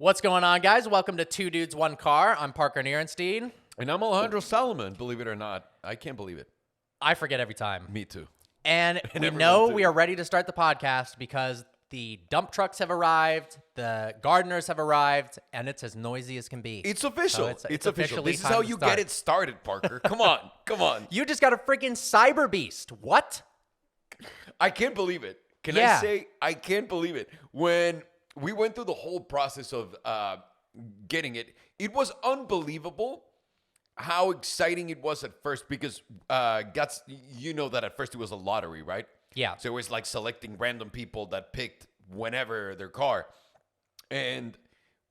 What's going on, guys? Welcome to Two Dudes, One Car. I'm Parker Nierenstein. And I'm Alejandro Salomon, believe it or not. I can't believe it. I forget every time. Me too. And we know we are ready to start the podcast because the dump trucks have arrived, the gardeners have arrived, and it's as noisy as can be. It's official. So it's official. This is how you get it started, Parker. Come on. Come on. You just got a freaking Cyberbeast. What? I can't believe it. Can Yeah. I say I can't believe it? When we went through the whole process of getting it, it was unbelievable how exciting it was at first because you know that at first it was a lottery, right? Yeah. So it was like selecting random people that picked whenever their car. And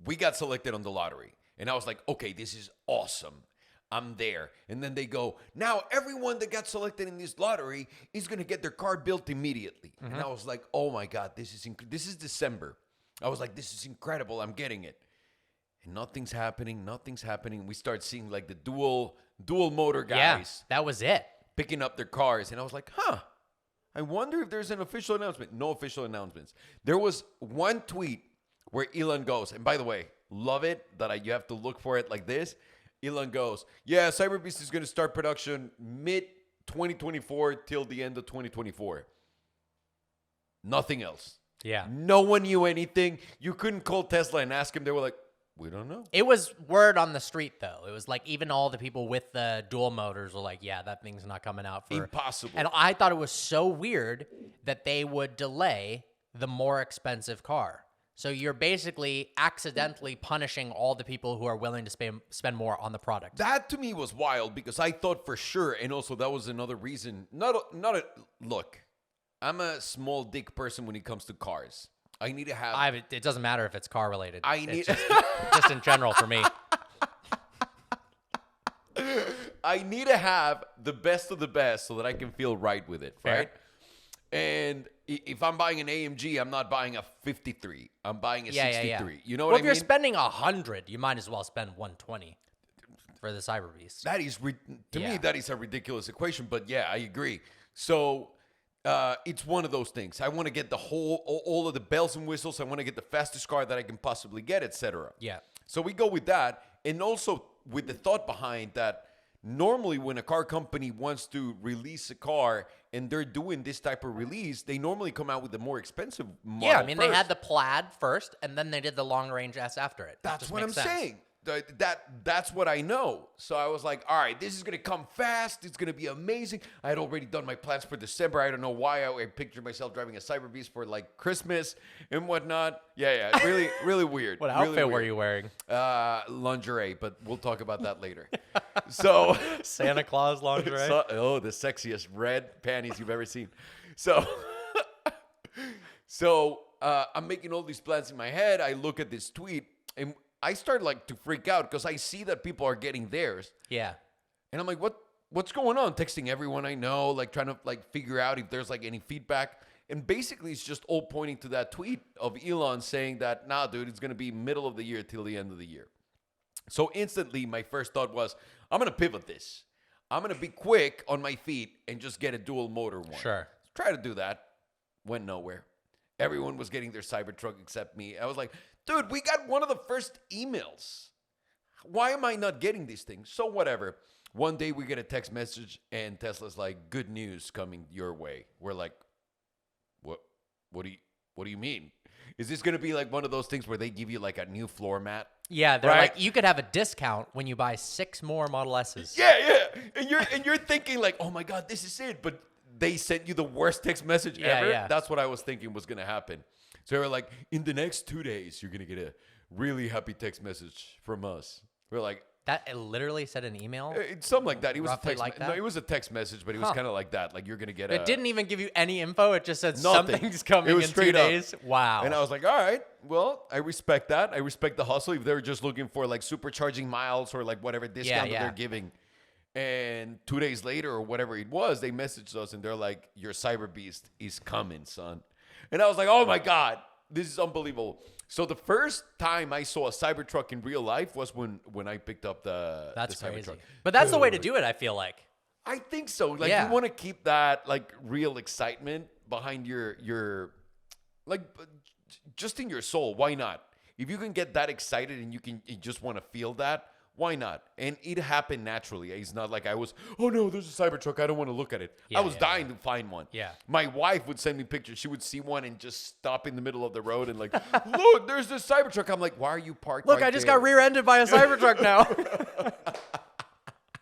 we got selected on the lottery. And I was like, okay, this is awesome. I'm there. And then they go, now everyone that got selected in this lottery is going to get their car built immediately. Mm-hmm. And I was like, oh my God, this is December. I was like, this is incredible. I'm getting it. And nothing's happening. We start seeing like the dual motor guys. Yeah, that was it. Picking up their cars. And I was like, I wonder if there's an official announcement. No official announcements. There was one tweet where Elon goes, and by the way, love it that you have to look for it like this. Elon goes, yeah, Cyberbeast is going to start production mid-2024 till the end of 2024. Nothing else. Yeah. No one knew anything. You couldn't call Tesla and ask him. They were like, we don't know. It was word on the street, though. It was like even all the people with the dual motors were like, yeah, that thing's not coming out for... Impossible. And I thought it was so weird that they would delay the more expensive car. So you're basically accidentally punishing all the people who are willing to spend more on the product. That to me was wild because I thought for sure, and also that was another reason. Look, I'm a small dick person when it comes to cars. I need to have... It doesn't matter if it's car related. It's just in general for me. I need to have the best of the best so that I can feel right with it, Fair. right? And if I'm buying an AMG, I'm not buying a 53. I'm buying a 63. Yeah. You know what I mean? If you're spending 100, you might as well spend 120 for the Cyberbeast. That is, to me, that is a ridiculous equation. But yeah, I agree. So it's one of those things. I want to get all of the bells and whistles. I want to get the fastest car that I can possibly get, etc. Yeah. So we go with that. And also with the thought behind that, normally when a car company wants to release a car and they're doing this type of release, they normally come out with the more expensive model. Yeah, I mean, first. they had the Plaid first, and then they did the long range S after it. That's what I'm saying. That's what I know. So I was like, all right, this is going to come fast. It's going to be amazing. I had already done my plans for December. I don't know why I pictured myself driving a Cyberbeast for like Christmas and whatnot. Yeah. Really, really weird. What really outfit weird. were you wearing? Lingerie, but we'll talk about that later. So Santa Claus lingerie? the sexiest red panties you've ever seen. So I'm making all these plans in my head. I look at this tweet and I start like to freak out because I see that people are getting theirs. Yeah. And I'm like, what's going on? Texting everyone I know, like trying to like figure out if there's like any feedback. And basically it's just all pointing to that tweet of Elon saying that, nah, dude, it's going to be middle of the year till the end of the year. So instantly my first thought was, I'm going to pivot this. I'm going to be quick on my feet and just get a dual motor one. Sure. Try to do that. Went nowhere. Everyone was getting their Cybertruck except me. I was like, dude, we got one of the first emails. Why am I not getting these things? So whatever. One day we get a text message and Tesla's like, good news coming your way. We're like, what do you mean? Is this going to be like one of those things where they give you like a new floor mat? Yeah, they're right? like, you could have a discount when you buy 6 more Model S's. Yeah. And you're thinking like, oh my God, this is it. But they sent you the worst text message ever. Yeah. That's what I was thinking was going to happen. So they were like, in the next 2 days, you're going to get a really happy text message from us. We're like... That it literally said an email? It's something like that. It was Roughly a text like that? No, it was a text message, but it was kind of like that. Like, you're going to get It didn't even give you any info. It just said something's coming It was in straight 2 up. days. Wow. And I was like, all right, well, I respect that. I respect the hustle. If they're just looking for, like, supercharging miles or, like, whatever discount that they're giving. And 2 days later or whatever it was, they messaged us, and they're like, your Cyberbeast is coming, son. And I was like, oh, my God. This is unbelievable. So the first time I saw a Cybertruck in real life was when I picked up the crazy. Cybertruck. But that's the way to do it, I feel like. I think so. Like, Yeah. you want to keep that, like, real excitement behind your like, just in your soul. Why not? If you can get that excited and you just want to feel that, why not? And it happened naturally. It's not like I was, oh no, there's a Cybertruck, I don't want to look at it. I was dying to find one. Yeah. My wife would send me pictures. She would see one and just stop in the middle of the road and like, look, there's this Cybertruck. I'm like, why are you parked Look, right I just there? got rear-ended by a Cybertruck now.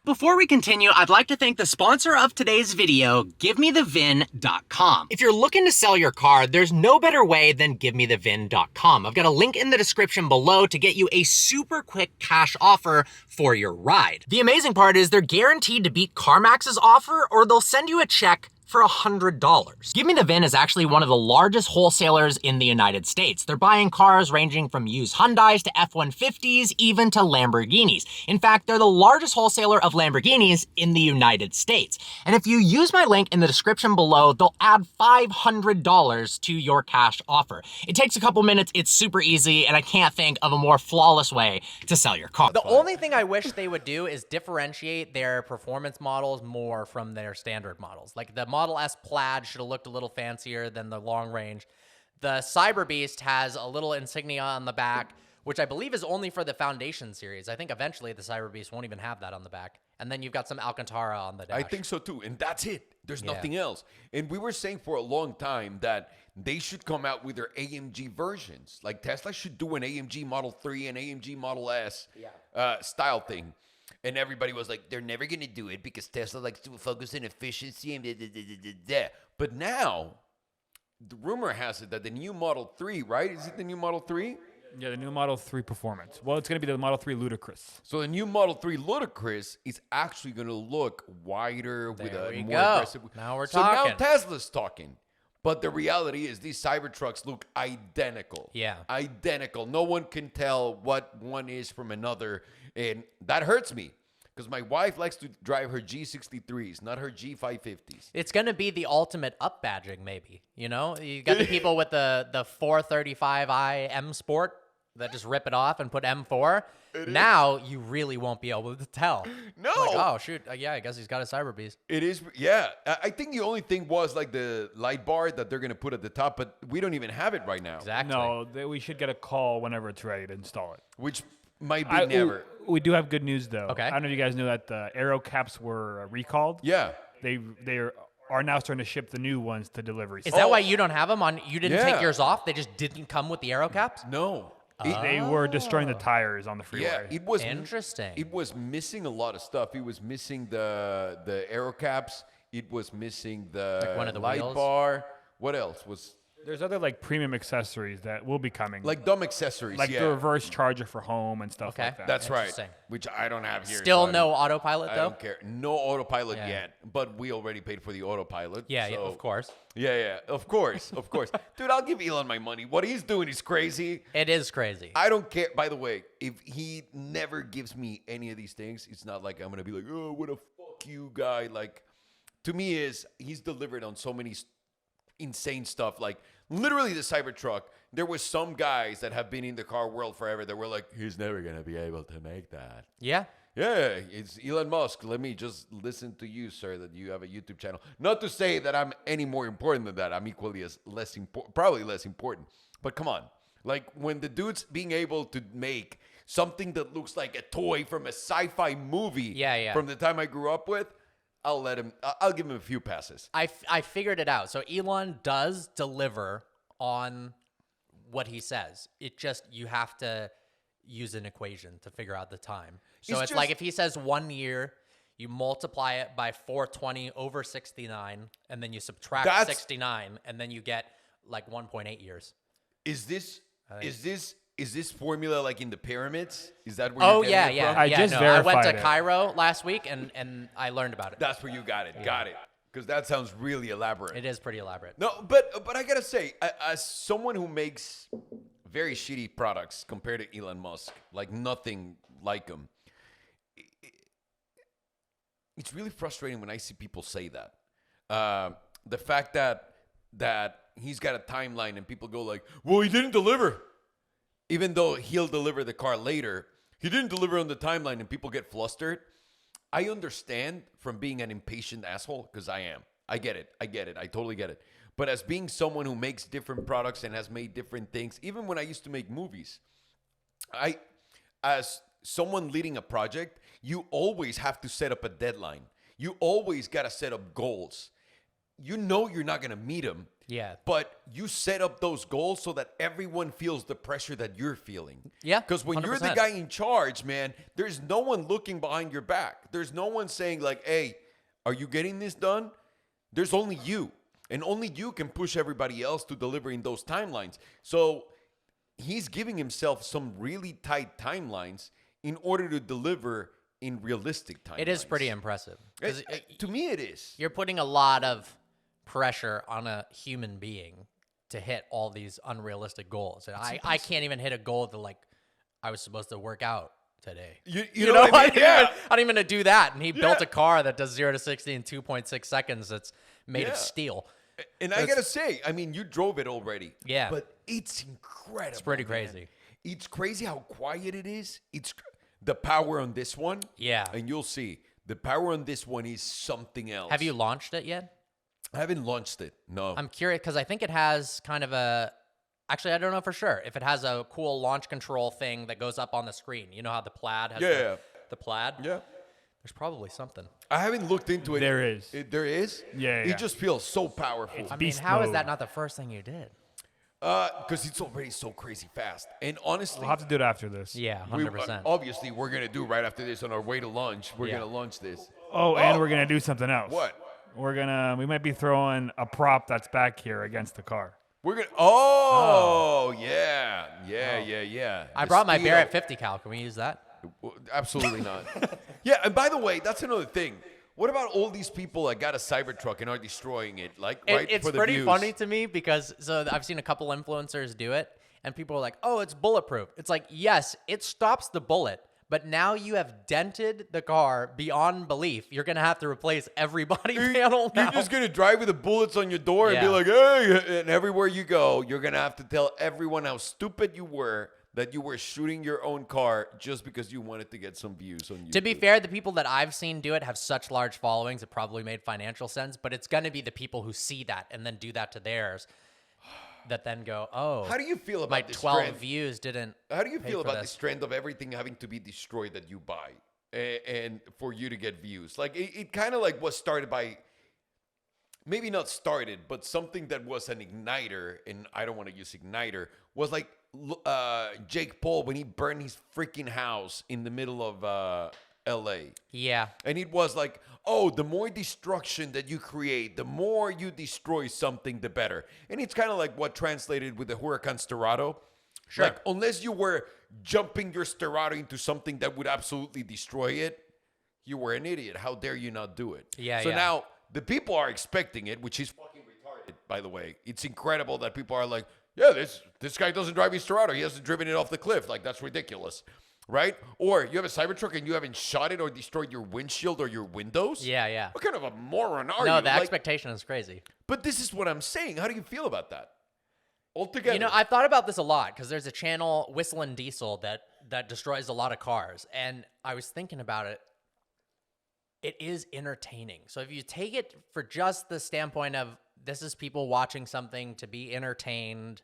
Before we continue, I'd like to thank the sponsor of today's video, GiveMeTheVin.com. If you're looking to sell your car, there's no better way than GiveMeTheVin.com. I've got a link in the description below to get you a super quick cash offer for your ride. The amazing part is they're guaranteed to beat CarMax's offer, or they'll send you a check for $100. Give Me the VIN is actually one of the largest wholesalers in the United States. They're buying cars ranging from used Hyundais to F-150s, even to Lamborghinis. In fact, they're the largest wholesaler of Lamborghinis in the United States. And if you use my link in the description below, they'll add $500 to your cash offer. It takes a couple minutes, it's super easy, and I can't think of a more flawless way to sell your car. The only thing I wish they would do is differentiate their performance models more from their standard models. Like the Model S Plaid should have looked a little fancier than the long range. The Cyberbeast has a little insignia on the back, which I believe is only for the Foundation series. I think eventually the Cyberbeast won't even have that on the back. And then you've got some Alcantara on the dash. I think so too. And that's it. There's nothing else. And we were saying for a long time that they should come out with their AMG versions. Like Tesla should do an AMG Model 3 and AMG Model S style thing. And everybody was like, they're never going to do it because Tesla likes to focus on efficiency and da. But now, the rumor has it that the new Model 3, right? Is it the new Model 3? Yeah, the new Model 3 Performance. Well, it's going to be the Model 3 Ludicrous. So the new Model 3 Ludicrous is actually going to look wider with a more go. aggressive. Now we're so talking. now Tesla's talking. But the reality is these Cybertrucks look identical. Yeah. Identical. No one can tell what one is from another. And that hurts me because my wife likes to drive her G63s, not her G550s. It's going to be the ultimate up badging, maybe. You know, you got the people with the 435i M Sport that just rip it off and put M4. Now you really won't be able to tell. No. Like, oh, shoot. Yeah, I guess he's got a Cyberbeast. It is, yeah. I think the only thing was like the light bar that they're going to put at the top, but we don't even have it right now. Exactly. No, we should get a call whenever it's ready to install it. Which might be never. We do have good news, though. Okay. I don't know if you guys know that the aero caps were recalled. Yeah. They are now starting to ship the new ones to delivery. Is that why you don't have them on? You didn't Yeah. take yours off? They just didn't come with the aero caps? No. They were destroying the tires on the freeway. Yeah, it was Interesting. It was missing a lot of stuff. It was missing the aero caps. It was missing the, Like one of the light wheels? bar. What else was There's other like premium accessories that will be coming. like dumb accessories? like yeah, the reverse charger for home and stuff Okay. like that. that's right. Interesting. Which I don't have here. Still so no autopilot, I though? don't care. No autopilot Yeah. yet, but we already paid for the autopilot. Yeah, so- of course. Yeah, of course, of course. Dude, I'll give Elon my money. What he's doing is crazy. It is crazy. I don't care. By the way, if he never gives me any of these things, it's not like I'm gonna be like, oh, what a fuck you guy. Like, to me, he's delivered on so many insane stuff. Like, literally, the Cybertruck. There was some guys that have been in the car world forever that were like, he's never gonna be able to make that. Yeah. Yeah, it's Elon Musk. Let me just listen to you, sir, that you have a YouTube channel. Not to say that I'm any more important than that. I'm equally as less important, probably less important. But come on. Like, when the dude's being able to make something that looks like a toy from a sci-fi movie from the time I grew up with, I'll give him a few passes. I figured it out. So Elon does deliver on what he says. It just, you have to use an equation to figure out the time. So it's like if he says 1 year, you multiply it by 420 over 69, and then you subtract 69, and then you get like 1.8 years. Is this formula like in the pyramids? Is that where you're getting it from? I just I went verified to it. Cairo last week, and I learned about it. That's where you got it. Got it. Because that sounds really elaborate. It is pretty elaborate. No, but I gotta say, as someone who makes very shitty products compared to Elon Musk, like nothing like him, it's really frustrating when I see people say that. The fact that he's got a timeline and people go like, well, he didn't deliver. Even though he'll deliver the car later, he didn't deliver on the timeline and people get flustered. I understand from being an impatient asshole, because I am. I get it. I totally get it. But as being someone who makes different products and has made different things, even when I used to make movies, As someone leading a project, you always have to set up a deadline. You always got to set up goals. You know you're not going to meet them. Yeah. But you set up those goals so that everyone feels the pressure that you're feeling. Yeah, Because when you're the 100%. guy in charge, man, there's no one looking behind your back. There's no one saying like, hey, are you getting this done? There's only you. And only you can push everybody else to delivering those timelines. So he's giving himself some really tight timelines in order to deliver in realistic timelines. It is pretty impressive. 'Cause To me, it is. you're putting a lot of pressure on a human being to hit all these unrealistic goals. And I can't even hit a goal that, like, I was supposed to work out today. You know what I mean? Yeah. I don't even do that. And he built a car that does 0 to 60 in 2.6 seconds that's made Yeah. of steel. And I gotta say, I mean, you drove it already. Yeah. But it's incredible. It's pretty man. crazy. It's crazy how quiet it is. It's the power on this one. Yeah. And you'll see the power on this one is something else. Have you launched it yet? I haven't launched it. No. I'm curious because I think it has kind of a. Actually, I don't know for sure if it has a cool launch control thing that goes up on the screen. You know how the Plaid has the Plaid? Yeah. There's probably something. I haven't looked into it. There is. There is? Yeah, It yeah. just feels so powerful. I mean, Beast how is mode. that not the first thing you did? Because it's already so crazy fast. And honestly, We'll have to do it after this. Yeah, we- 100%. obviously, we're going to do right after this on our way to lunch. We're Yeah. going to launch this. Oh, and we're gonna do something else. What? We might be throwing a prop that's back here against the car. We're going to. Oh, yeah. Yeah. I The brought my speed Barrett of- 50 cal. Can we use that? Absolutely not. Yeah, and by the way, that's another thing. What about all these people that got a Cybertruck and are destroying it? Like, right It's for the pretty views? funny to me because I've seen a couple influencers do it, and people are like, "Oh, it's bulletproof." It's like, yes, it stops the bullet, but now you have dented the car beyond belief. You're gonna have to replace every body panel now. You're just going to drive with the bullets on your door and be Yeah. like, hey, and everywhere you go, you're going to have to tell everyone how stupid you were that you were shooting your own car just because you wanted to get some views on YouTube. To be fair, the people that I've seen do it have such large followings, it probably made financial sense, but it's going to be the people who see that and then do that to theirs that then go, oh, How do you feel about my this 12 trend? views didn't How do you pay feel for about this. this trend of everything having to be destroyed that you buy and for you to get views? Like, it kind of like was started by, maybe not started, but something that was an igniter, and I don't want to use igniter, was like Jake Paul when he burned his freaking house in the middle of LA. Yeah. And it was like, oh, the more destruction that you create, the more you destroy something, the better. And it's kind of like what translated with the Huracan Sterrato. Sure. Like, unless you were jumping your Sterrato into something that would absolutely destroy it, you were an idiot. How dare you not do it? Yeah, So yeah. now the people are expecting it, which is fucking retarded, by the way. It's incredible that people are like, yeah, this guy doesn't drive his Sterrato. He hasn't driven it off the cliff. Like, that's ridiculous. Right? Or you have a Cybertruck and you haven't shot it or destroyed your windshield or your windows? Yeah. What kind of a moron are No, you? the Like, expectation is crazy. but this is what I'm saying. How do you feel about that? Altogether. You know, I've thought about this a lot because there's a channel, Whistling Diesel, that destroys a lot of cars. And I was thinking about it. It is entertaining. So if you take it for just the standpoint of this is people watching something to be entertained,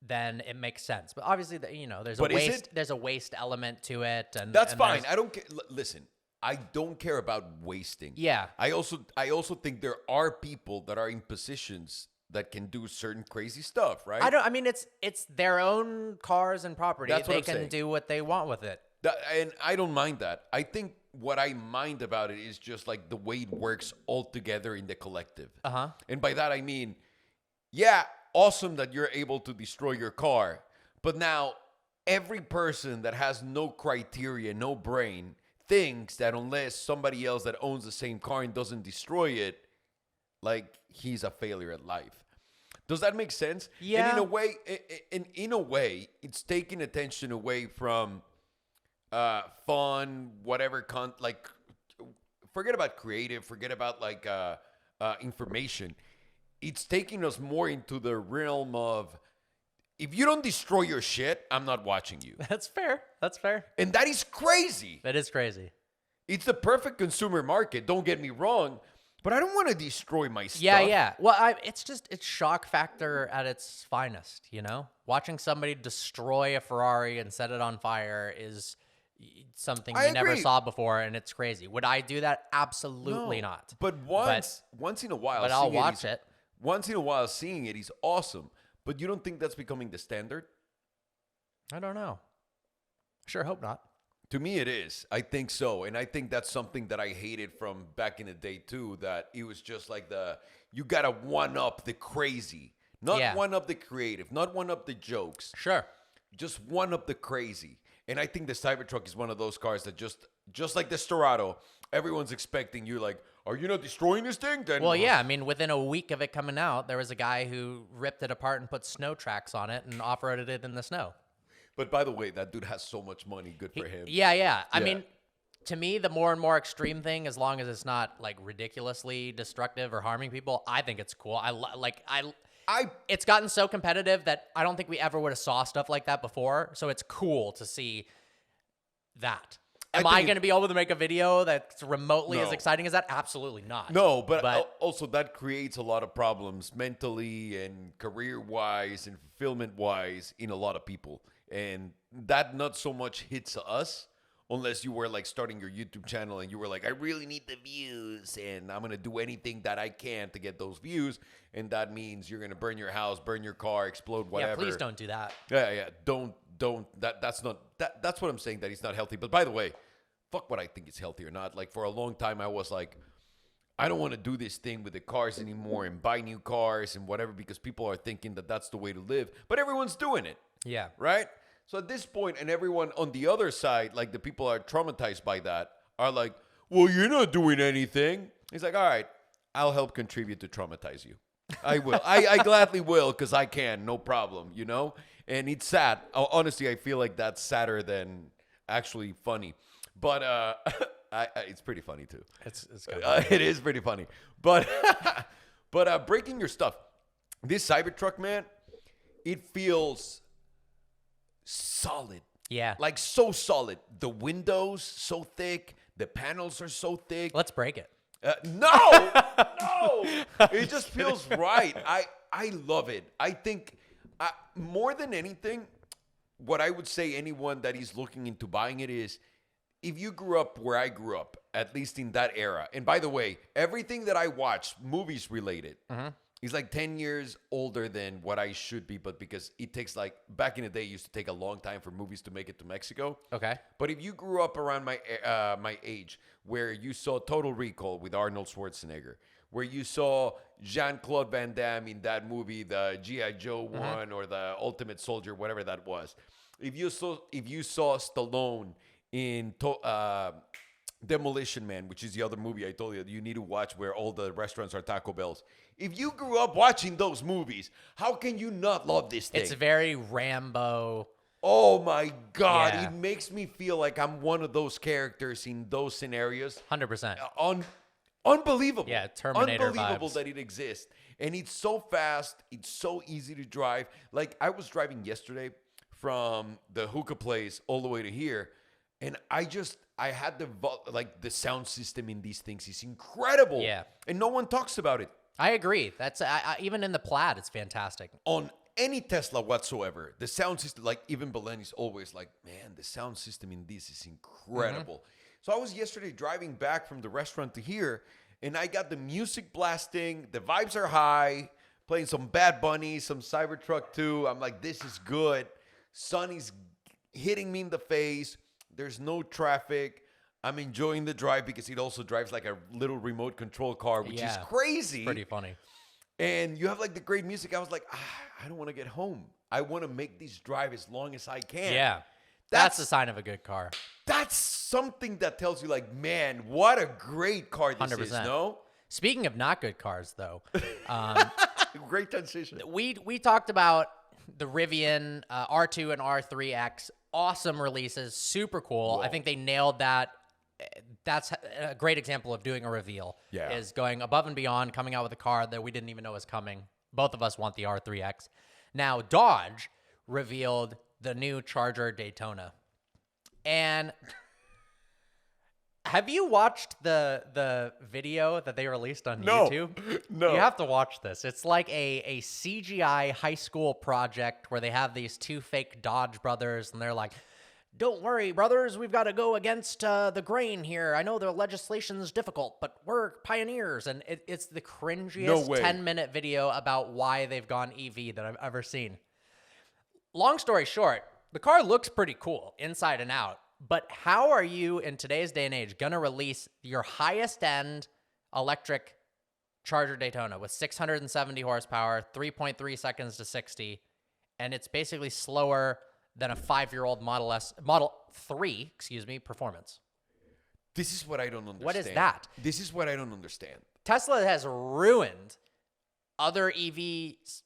then it makes sense. But obviously, there's But a is waste. There's a waste element to it, and That's and fine. there's- I don't care. Listen, I don't care about wasting. Yeah. I also think there are people that are in positions that can do certain crazy stuff, right? I mean, it's their own cars and property. That's what They I'm can saying. do what they want with it. And I don't mind that. I think what I mind about it is just like the way it works all together in the collective. Uh-huh. And by that I mean, yeah, awesome that you're able to destroy your car, but now every person that has no criteria, no brain, thinks that unless somebody else that owns the same car and doesn't destroy it, like he's a failure at life. Does that make sense? Yeah. And in a way, it's taking attention away from fun, whatever like forget about creative, forget about like information. It's taking us more into the realm of if you don't destroy your shit, I'm not watching you. That's fair. That's fair. And that is crazy. That is crazy. It's the perfect consumer market, don't get me wrong, But I don't want to destroy my stuff. Yeah. Well, it's shock factor at its finest, you know? Watching somebody destroy a Ferrari and set it on fire is something I you never agree. saw before, and it's crazy. Would I do that? Absolutely No. not. But once in a while, But I'll seeing watch it. Once in a while, seeing it, he's awesome. But you don't think that's becoming the standard? I don't know. Sure hope not. To me, it is. I think so. And I think that's something that I hated from back in the day, too, that it was just like you got to one-up the crazy. Not one-up the creative, not one-up the jokes. Sure. Just one-up the crazy. And I think the Cybertruck is one of those cars that just like the Storado, everyone's expecting you like, are you not destroying this thing? Then Well, yeah. I mean, within a week of it coming out, there was a guy who ripped it apart and put snow tracks on it and off-roaded it in the snow. But by the way, that dude has so much money. Good for him. Yeah. I mean, to me, the more and more extreme thing, as long as it's not like ridiculously destructive or harming people, I think it's cool. It's gotten so competitive that I don't think we ever would have saw stuff like that before. So it's cool to see that. Am I going to be able to make a video that's remotely as exciting as that? Absolutely not. No, but also that creates a lot of problems mentally and career-wise and fulfillment-wise in a lot of people. And that not so much hits us unless you were like starting your YouTube channel and you were like, I really need the views and I'm going to do anything that I can to get those views. And that means you're going to burn your house, burn your car, explode, whatever. Yeah, please don't do that. Yeah. Don't. That's what I'm saying, that it's not healthy. But by the way, fuck what I think is healthy or not. Like for a long time, I was like, I don't want to do this thing with the cars anymore and buy new cars and whatever because people are thinking that that's the way to live. But everyone's doing it. Yeah. Right? So at this point, and everyone on the other side, like the people are traumatized by that, are like, well, you're not doing anything. He's like, all right, I'll help contribute to traumatize you. I will. I gladly will because I can. No problem, you know? And it's sad. Honestly, I feel like that's sadder than actually funny. But it's pretty funny, too. It's It is pretty funny. But breaking your stuff. This Cybertruck, man, it feels solid. Yeah. Like so solid. The windows so thick. The panels are so thick. Let's break it. No. It just feels right. I love it. I think more than anything, what I would say anyone that is looking into buying it is, if you grew up where I grew up, at least in that era, and by the way, everything that I watch, movies related, is like 10 years older than what I should be, but because it takes like, back in the day, it used to take a long time for movies to make it to Mexico. Okay. But if you grew up around my age, where you saw Total Recall with Arnold Schwarzenegger, where you saw Jean-Claude Van Damme in that movie, the G.I. Joe one or the Ultimate Soldier, whatever that was, if you saw Stallone in Demolition Man, which is the other movie I told you need to watch, where all the restaurants are Taco Bells. If you grew up watching those movies, how can you not love this thing? It's very Rambo. Oh my God. Yeah. It makes me feel like I'm one of those characters in those scenarios. 100%. Unbelievable. Yeah, Terminator Unbelievable vibes. that it exists. And it's so fast. It's so easy to drive. Like, I was driving yesterday from the hookah place all the way to here. And I had the sound system in these things is incredible. Yeah. And no one talks about it. I agree. That's even in the Plaid, it's fantastic. On any Tesla whatsoever, the sound system, like even Belen is always like, man, the sound system in this is incredible. So I was yesterday driving back from the restaurant to here, and I got the music blasting. The vibes are high, playing some Bad Bunny, some Cybertruck 2. I'm like, this is good. Sun is hitting me in the face. There's no traffic. I'm enjoying the drive because it also drives like a little remote control car, which is crazy. Pretty funny. And you have like the great music. I was like, I don't want to get home. I want to make this drive as long as I can. Yeah. That's a sign of a good car. That's something that tells you like, man, what a great car this 100%. is, no? Speaking of not good cars, though, Great transition. we talked about the Rivian R2 and R3X. Awesome releases. Super cool. Whoa. I think they nailed that. That's a great example of doing a reveal. Yeah. Is going above and beyond, coming out with a car that we didn't even know was coming. Both of us want the R3X. Now, Dodge revealed the new Charger Daytona. And Have you watched the video that they released on No. YouTube? No. You have to watch this. It's like a CGI high school project where they have these two fake Dodge brothers, and they're like, "Don't worry, brothers, we've got to go against the grain here. I know the legislation's difficult, but we're pioneers." And it's the cringiest way. 10-minute video about why they've gone EV that I've ever seen. Long story short, the car looks pretty cool inside and out. But how are you, in today's day and age, going to release your highest-end electric Charger Daytona with 670 horsepower, 3.3 seconds to 60, and it's basically slower than a 5-year-old Model 3, performance? This is what I don't understand. What is that? This is what I don't understand. Tesla has ruined other EVs'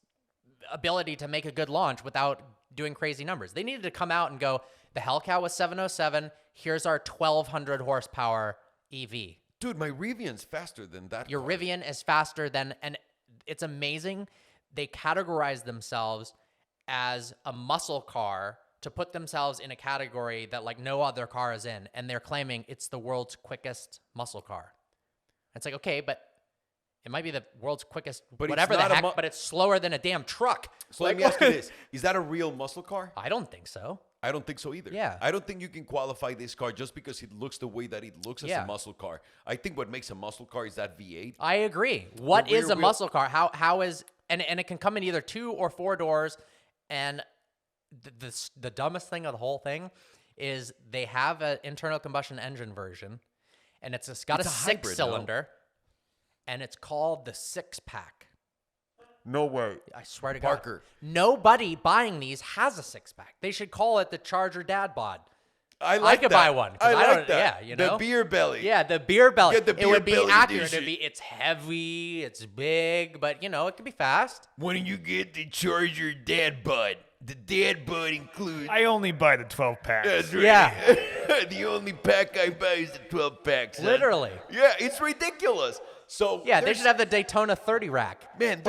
ability to make a good launch without doing crazy numbers. They needed to come out and go, the Hellcat was 707. Here's our 1,200 horsepower EV. Dude, my Rivian's faster than that. Your car. Rivian is faster than, and it's amazing. They categorize themselves as a muscle car to put themselves in a category that like no other car is in. And they're claiming it's the world's quickest muscle car. It's like, okay, but it might be the world's quickest, But it's whatever the not a heck, but it's slower than a damn truck. So let me ask you this. Is that a real muscle car? I don't think so. I don't think so either. Yeah. I don't think you can qualify this car just because it looks the way that it looks as Yeah. a muscle car. I think what makes a muscle car is that V8. I agree. What The rear is a wheel- muscle car? How is and it can come in either 2 or 4 doors. And the dumbest thing of the whole thing is they have an internal combustion engine version, and it's got It's a a hybrid, 6-cylinder, and it's called the 6-pack. No way. I swear to Parker. God, nobody buying these has a 6-pack. They should call it the Charger Dad Bod. I could that. buy one, 'cause I I like don't- that. yeah, you know? The beer belly. Yeah, the beer belly. Get the It beer would be belly accurate. edition. It'd be it's heavy, it's big, but you know it could be fast. When you get the Charger Dad Bud, the Dad Bud includes. I only buy the 12 packs. That's right. Yeah. The only pack I buy is the 12 pack. son. Literally. Yeah, it's ridiculous. So Yeah, they there's- should have the Daytona 30 rack. Man,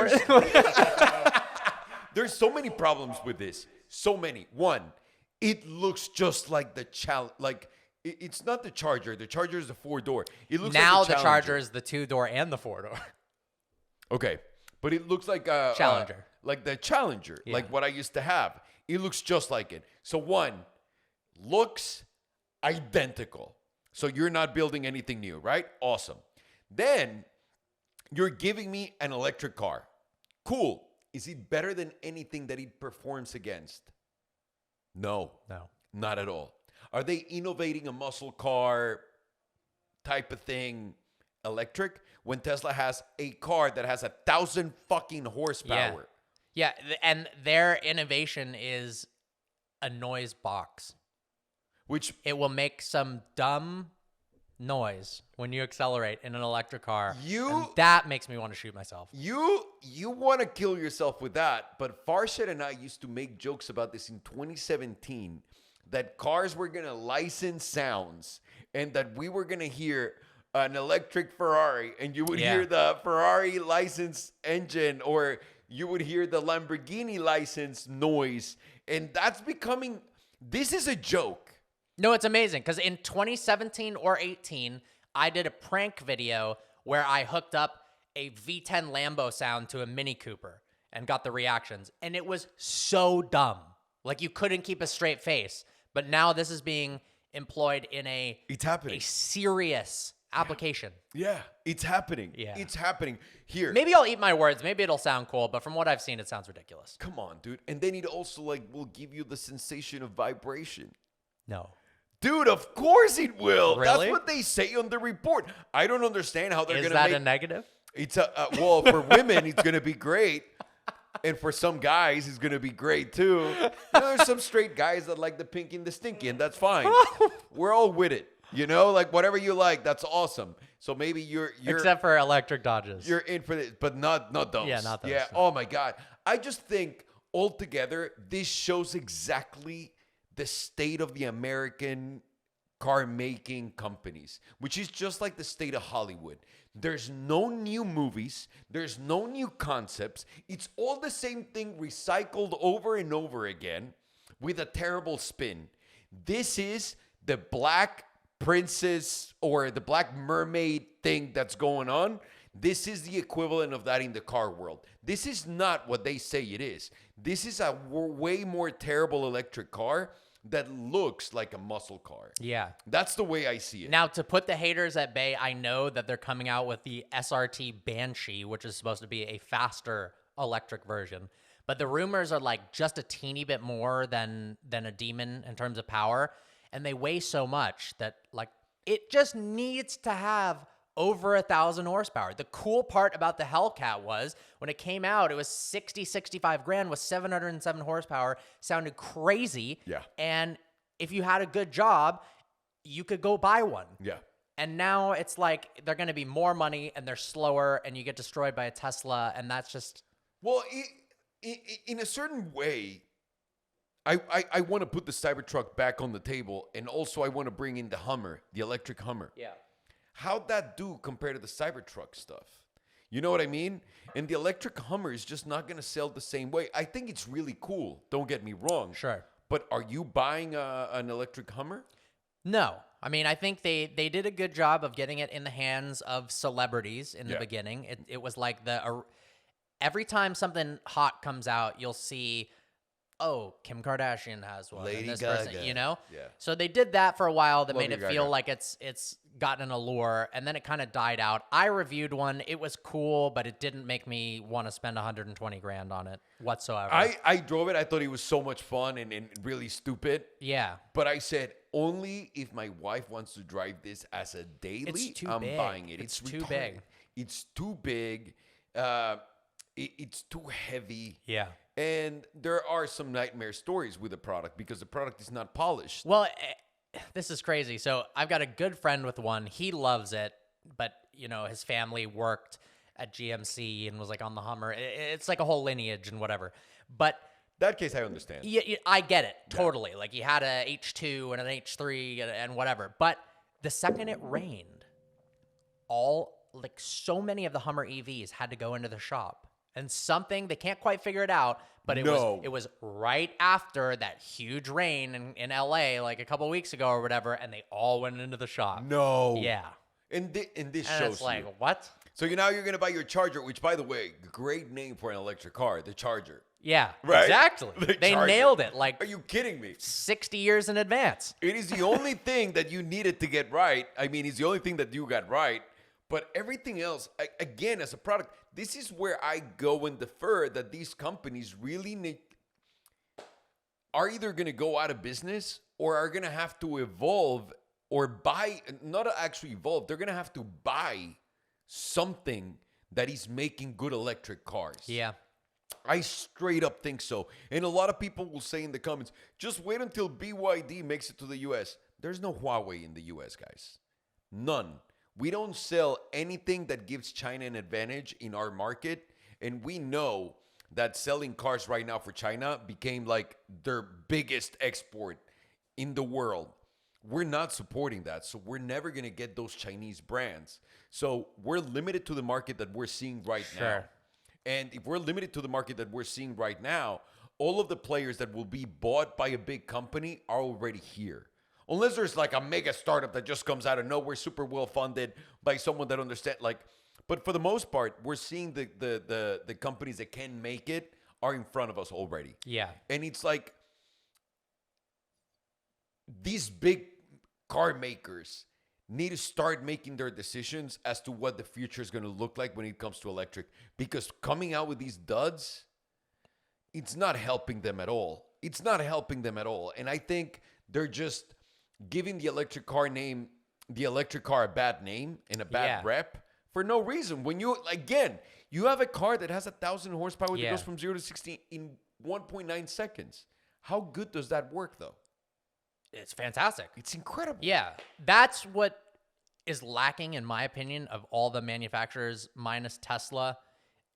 there's so many problems with this. So many. One, it looks just like the it's not the Charger. The Charger is the 4-door. It looks Now like the Challenger. Charger is the 2-door and the 4-door. Okay, but it looks like Challenger. like the Challenger, like what I used to have. It looks just like it. So one, looks identical. So you're not building anything new, right? Awesome. Then you're giving me an electric car. Cool. Is it better than anything that it performs against? No, No. not at all. Are they innovating a muscle car type of thing electric when Tesla has a car that has 1,000 fucking horsepower? Yeah, and their innovation is a noise box. Which It will make some dumb noise when you accelerate in an electric car. And that makes me want to shoot myself. you want to kill yourself with that, but Farshad and I used to make jokes about this in 2017 that cars were going to license sounds and that we were going to hear an electric Ferrari and you would Yeah. hear the Ferrari license engine or you would hear the Lamborghini license noise, and that's becoming this is a joke. No, it's amazing because in 2017 or 18, I did a prank video where I hooked up a V10 Lambo sound to a Mini Cooper and got the reactions. And it was so dumb. Like you couldn't keep a straight face. But now this is being employed in It's happening. a serious application. Yeah, it's happening. Yeah. It's happening here. Maybe I'll eat my words. Maybe it'll sound cool. But from what I've seen, it sounds ridiculous. Come on, dude. And then it also will give you the sensation of vibration. No. Dude, of course it will. Really? That's what they say on the report. I don't understand how they're Is going that to a make negative? it's well, for women it's going to be great. And for some guys it's going to be great too. You know, there's some straight guys that like the pinky and the stinky, and that's fine. We're all with it. You know, like whatever you like, that's awesome. So maybe you're Except for electric Dodges. you're in for this, but not those. Yeah, not those. Yeah. Oh my God. I just think altogether this shows exactly the state of the American car making companies, which is just like the state of Hollywood. There's no new movies. There's no new concepts. It's all the same thing recycled over and over again with a terrible spin. This is the black princess or the black mermaid thing that's going on. This is the equivalent of that in the car world. This is not what they say it is. This is a way more terrible electric car that looks like a muscle car. Yeah. That's the way I see it. Now, to put the haters at bay, I know that they're coming out with the SRT Banshee, which is supposed to be a faster electric version. But the rumors are like just a teeny bit more than a Demon in terms of power. And they weigh so much that like it just needs to have over 1,000 horsepower. The cool part about the Hellcat was when it came out, it was 65 grand with 707 horsepower. Sounded crazy. Yeah. And if you had a good job, you could go buy one. Yeah. And now it's like they're going to be more money and they're slower and you get destroyed by a Tesla. And that's just. Well, in a certain way, I want to put the Cybertruck back on the table. And also I want to bring in the Hummer, the electric Hummer. Yeah. How'd that do compared to the Cybertruck stuff? You know what I mean? And the electric Hummer is just not going to sell the same way. I think it's really cool. Don't get me wrong. Sure. But are you buying an electric Hummer? No. I mean, I think they did a good job of getting it in the hands of celebrities in the beginning. It was like every time something hot comes out, you'll see, oh, Kim Kardashian has one. Lady and this Gaga. person, you know? Yeah. So they did that for a while that Love made you, it feel Gaga. like it's gotten an allure, and then it kind of died out. I reviewed one. It was cool, but it didn't make me want to spend 120 grand on it whatsoever. I drove it. I thought it was so much fun and really stupid. Yeah. But I said, only if my wife wants to drive this as a daily, It's too I'm big. buying it. It's It's too retarded. big. It's too big. It's too heavy. Yeah. And there are some nightmare stories with the product because the product is not polished. Well, this is crazy. So I've got a good friend with one. He loves it, but you know his family worked at GMC and was like on the Hummer. It's like a whole lineage and whatever. But That case, I understand. yeah, I get it totally. Like he had a H2 and an H3 and whatever. But the second it rained, so many of the Hummer EVs had to go into the shop. And something they can't quite figure it out, but it was right after that huge rain in LA like a couple weeks ago or whatever, and they all went into the shop. No. Yeah. And this And shows it's like, you. what? So now you're going to buy your Charger, which, by the way, great name for an electric car, the Charger. Yeah, Right? exactly. The They Charger. nailed it like Are you kidding me? 60 years in advance. It is the only thing that you needed to get right. I mean, it's the only thing that you got right. But everything else, again, as a product, this is where I go and defer that these companies really are either going to go out of business or are going to have to evolve or buy, not actually evolve, they're going to have to buy something that is making good electric cars. Yeah. I straight up think so. And a lot of people will say in the comments, just wait until BYD makes it to the US. There's no Huawei in the US, guys. None. We don't sell anything that gives China an advantage in our market. And we know that selling cars right now for China became like their biggest export in the world. We're not supporting that. So we're never going to get those Chinese brands. So we're limited to the market that we're seeing right now. Sure. And if we're limited to the market that we're seeing right now, all of the players that will be bought by a big company are already here. Unless there's like a mega startup that just comes out of nowhere, super well funded by someone that understands. But for the most part, we're seeing the companies that can make it are in front of us already. Yeah. And it's like these big car makers need to start making their decisions as to what the future is going to look like when it comes to electric. Because coming out with these duds, it's not helping them at all. It's not helping them at all. And I think they're just giving the electric car a bad name and a bad rep for no reason. When you have a car that has 1,000 horsepower that goes from 0 to 60 in 1.9 seconds. How good does that work, though? It's fantastic. It's incredible. Yeah. That's what is lacking, in my opinion, of all the manufacturers minus Tesla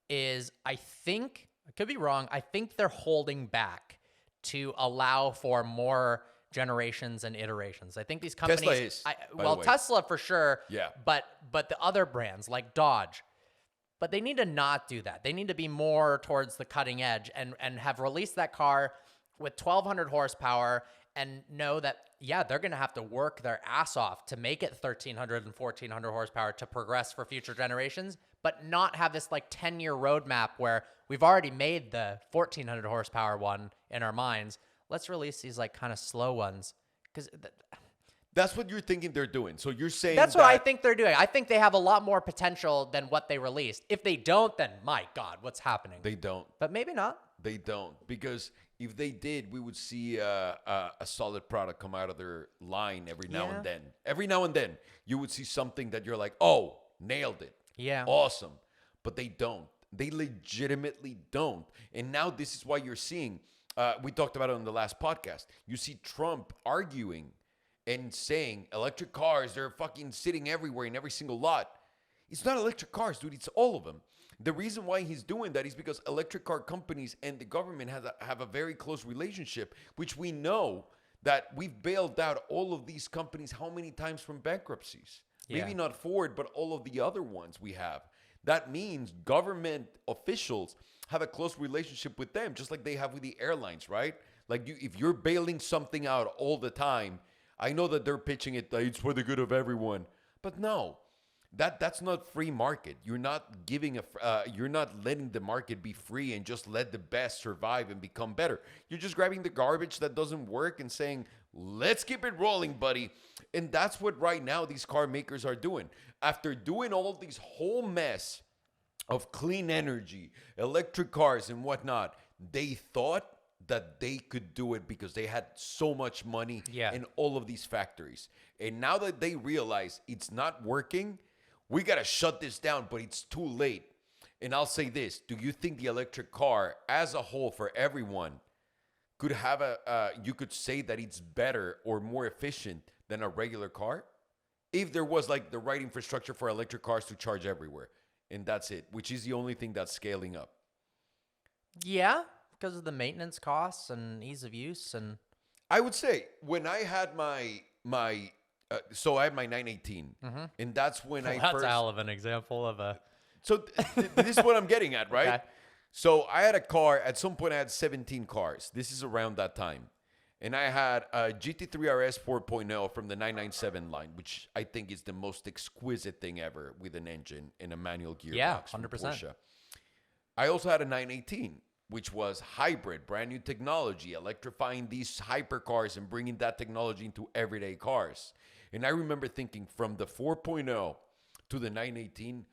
is I think, I could be wrong, I think they're holding back to allow for more generations and iterations. I think these companies Tesla is, by the way. Tesla for sure. Yeah. But the other brands like Dodge, but they need to not do that. They need to be more towards the cutting edge and have released that car with 1,200 horsepower and know that, yeah, they're going to have to work their ass off to make it 1,300 and 1,400 horsepower to progress for future generations, but not have this like 10-year roadmap where we've already made the 1,400 horsepower one in our minds. Let's release these like kind of slow ones. Because That's what you're thinking they're doing. So you're saying that's what I think they're doing. I think they have a lot more potential than what they released. If they don't, then my God, what's happening? they don't. But maybe not. They don't, because if they did, we would see a solid product come out of their line every now Yeah. and then. Every now and then, you would see something that you're like, oh, nailed it. Yeah. Awesome. But they don't. They legitimately don't. And now this is why you're seeing, we talked about it on the last podcast. You see Trump arguing and saying electric cars, they're fucking sitting everywhere in every single lot. It's not electric cars, dude. It's all of them. The reason why he's doing that is because electric car companies and the government have a very close relationship, which we know that we've bailed out all of these companies how many times from bankruptcies? Yeah. Maybe not Ford, but all of the other ones we have. That means government officials have a close relationship with them, just like they have with the airlines, right? Like if you're bailing something out all the time, I know that they're pitching it, it's for the good of everyone. But no. That's not free market. You're not giving you're not letting the market be free and just let the best survive and become better. You're just grabbing the garbage that doesn't work and saying, let's keep it rolling, buddy. And that's what right now these car makers are doing. After doing all these whole mess of clean energy, electric cars and whatnot, they thought that they could do it because they had so much money in all of these factories. And now that they realize it's not working, we got to shut this down, but it's too late. And I'll say this. Do you think the electric car as a whole for everyone could have you could say that it's better or more efficient than a regular car? If there was like the right infrastructure for electric cars to charge everywhere. And that's it, which is the only thing that's scaling up. Yeah, because of the maintenance costs and ease of use. And I would say when I had my so I had my 918, and that's when I that's first. a hell of an example of a. So this is what I'm getting at, right? Okay. So I had a car. At some point, I had 17 cars. This is around that time, and I had a GT3 RS 4.0 from the 997 line, which I think is the most exquisite thing ever with an engine and a manual gearbox. Yeah, from 100%. Porsche. I also had a 918, which was hybrid, brand new technology, electrifying these hypercars and bringing that technology into everyday cars. And I remember thinking from the 4.0 to the 918,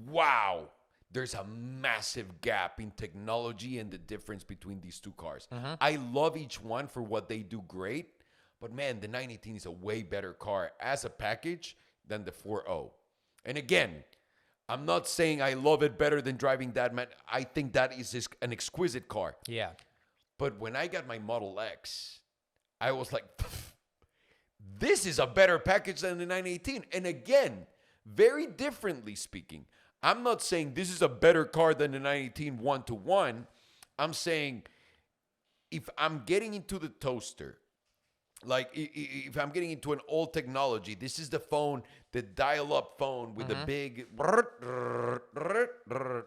wow, there's a massive gap in technology and the difference between these two cars. I love each one for what they do great, but man, the 918 is a way better car as a package than the 4.0. And again, I'm not saying I love it better than driving that, man. I think that is an exquisite car. Yeah. But when I got my Model X, I was like, this is a better package than the 918. And again, very differently speaking, I'm not saying this is a better car than the 918 one-to-one. I'm saying if I'm getting into the toaster, like if I'm getting into an old technology, this is the phone, the dial-up phone with the big,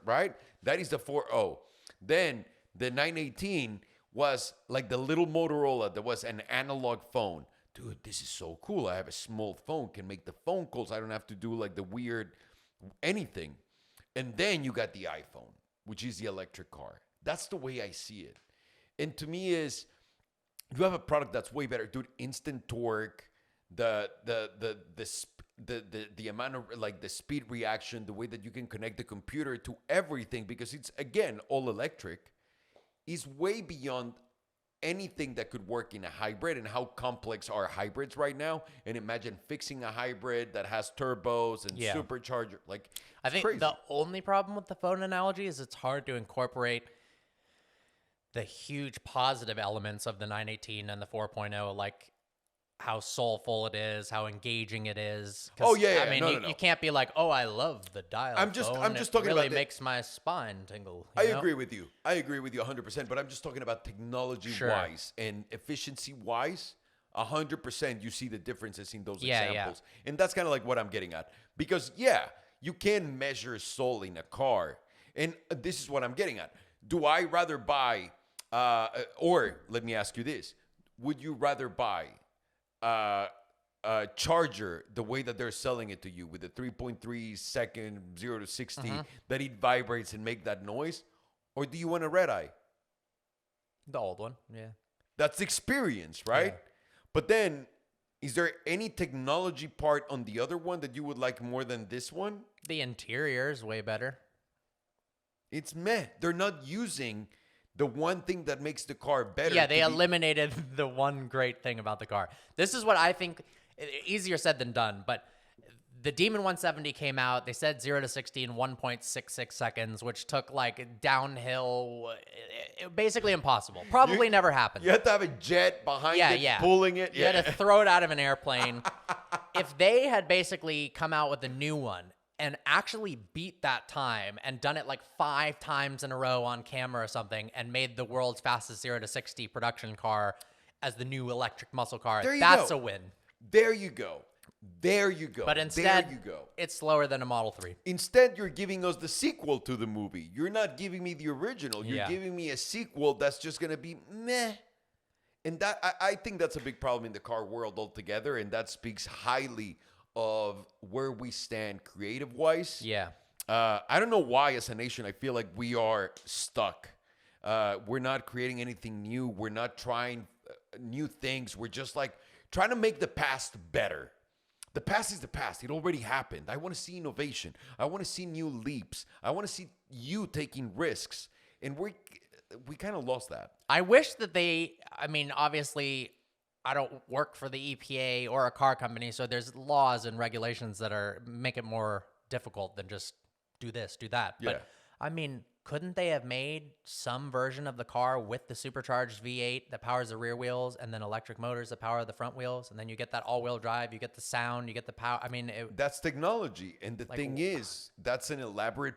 right? That is the 4.0. Then the 918 was like the little Motorola that was an analog phone. Dude, this is so cool. I have a small phone, can make the phone calls. I don't have to do like the weird anything. And then you got the iPhone, which is the electric car. That's the way I see it. And to me is, you have a product that's way better, dude. Instant torque, the amount of like the speed reaction, the way that you can connect the computer to everything, because it's again all electric, is way beyond anything that could work in a hybrid. And how complex are hybrids right now? And imagine fixing a hybrid that has turbos and supercharger. Like, I think crazy. the only problem with the phone analogy is it's hard to incorporate the huge positive elements of the 918 and the 4.0, like how soulful it is, how engaging it is. 'Cause, Oh, yeah, yeah. I mean, No, you can't be like, oh, I love the dial. I'm just phone. talking it really about makes my spine tingle. I you know? agree with you. I agree with you 100%. But I'm just talking about technology-wise and efficiency-wise. 100%, you see the differences in those examples. And that's kind of like what I'm getting at. Because, you can measure soul in a car. And this is what I'm getting at. Do I rather buy, or let me ask you this. would you rather buy? Charger, the way that they're selling it to you with the 3.3 second 0 to 60 that it vibrates and make that noise, or do you want a red eye? The old one, yeah. That's experience, right? Yeah. But then, is there any technology part on the other one that you would like more than this one? The interior is way better. It's meh. They're not using the one thing that makes the car better. Yeah, they eliminated the one great thing about the car. This is what I think, easier said than done, but the Demon 170 came out. They said 0 to 60 in 1.66 seconds, which took like downhill, basically impossible. Probably never happened. You have to have a jet behind it, pulling it. You had to throw it out of an airplane. If they had basically come out with a new one and actually beat that time and done it like 5 times in a row on camera or something and made the world's fastest 0 to 60 production car as the new electric muscle car, that's a win. There you go. There you go. But instead, there you go. It's slower than a Model 3. Instead, you're giving us the sequel to the movie. You're not giving me the original. You're Yeah. giving me a sequel that's just going to be meh. And that I think that's a big problem in the car world altogether, and that speaks highly of where we stand creative-wise. Yeah. I don't know why, as a nation, I feel like we are stuck. We're not creating anything new. We're not trying new things. We're just like trying to make the past better. The past is the past. It already happened. I want to see innovation. I want to see new leaps. I want to see you taking risks. And we kind of lost that. I wish that obviously, I don't work for the EPA or a car company, so there's laws and regulations that make it more difficult than just do this, do that. Yeah. But couldn't they have made some version of the car with the supercharged V8 that powers the rear wheels and then electric motors that power the front wheels? And then you get that all-wheel drive, you get the sound, you get the power. That's technology. And the thing is, that's an elaborate